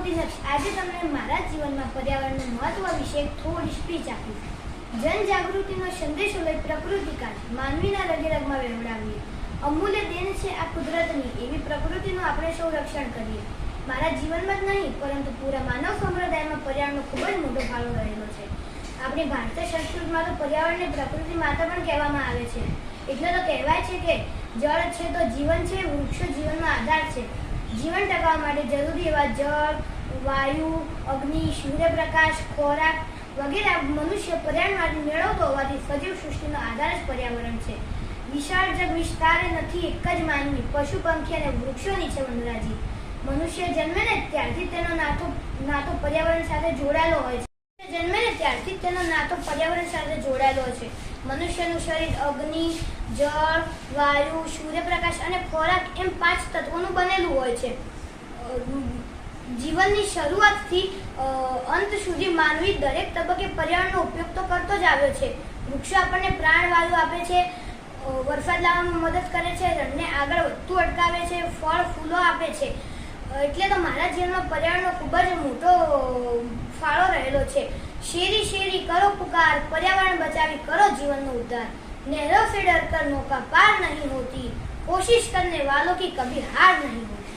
હું દિનેશ આજે તમને મારા જીવનમાં પર્યાવરણનું મહત્વ વિશે થોડી સ્પીચ આપીશ. જનજાગૃતિનો સંદેશો લઈ પ્રકૃતિ કાળ માનવીના રગેરગમાં વહેવડાવીએ. અમૂલ્ય દેન છે આ કુદરતની, એવી પ્રકૃતિનું આપણે સૌ રક્ષણ કરીએ. મારા જીવનમાં જ નહીં પરંતુ પૂરા માનવ સંપ્રદાયમાં પર્યાવરણનો ખૂબ જ મોટો ફાળો રહેલો છે. આપણી ભારતીય સંસ્કૃતિમાં તો પર્યાવરણને પ્રકૃતિ માતા પણ કહેવામાં આવે છે. એટલે તો કહેવાય છે કે જળ છે તો જીવન છે, વૃક્ષો જીવનનો આધાર છે. જીવન ટકાવવા માટે જરૂરી એવા જળ, વાયુ, અગ્નિ, સૂર્યપ્રકાશ, ખોરાક વગેરે મનુષ્ય પર્યાવરણમાંથી મેળવતો હોવાથી સજીવ સૃષ્ટિનો આધાર જ પર્યાવરણ છે. વિશાળ જગ વિસ્તારે નથી એક જ માનવી, પશુ પંખી અને વૃક્ષોની છે વનરાજી. મનુષ્ય જન્મે ને ત્યારથી તેનો નાતો પર્યાવરણ સાથે જોડાયેલો હોય છે. જન્મે ને ત્યારથી તેનો નાતો પર્યાવરણ સાથે જોડાયેલો છે. મનુષ્યનું શરીર અગ્નિ, જળ, વાયુ, સૂર્યપ્રકાશ અને ખોરાક એમ 5 તત્વોનું બનેલું હોય છે. જીવનની શરૂઆતથી અંત સુધી માનવી દરેક તબક્કે પર્યાવરણનો ઉપયોગ તો કરતો જ આવ્યો છે. વૃક્ષો આપણને પ્રાણવાયુ આપે છે, વરસાદ લાવવામાં મદદ કરે છે, રણને આગળ વધતું અટકાવે છે, ફળ ફૂલો આપે છે. એટલે તો મારા જીવનમાં પર્યાવરણનો ખૂબ જ મોટો ફાળો રહેલો છે. શેરી શેરી કરો પુકાર, पर्यावरण बचावी करो जीवन में उद्धार. नहरों से डर कर नौका पार नहीं होती, कोशिश करने वालों की कभी हार नहीं होती.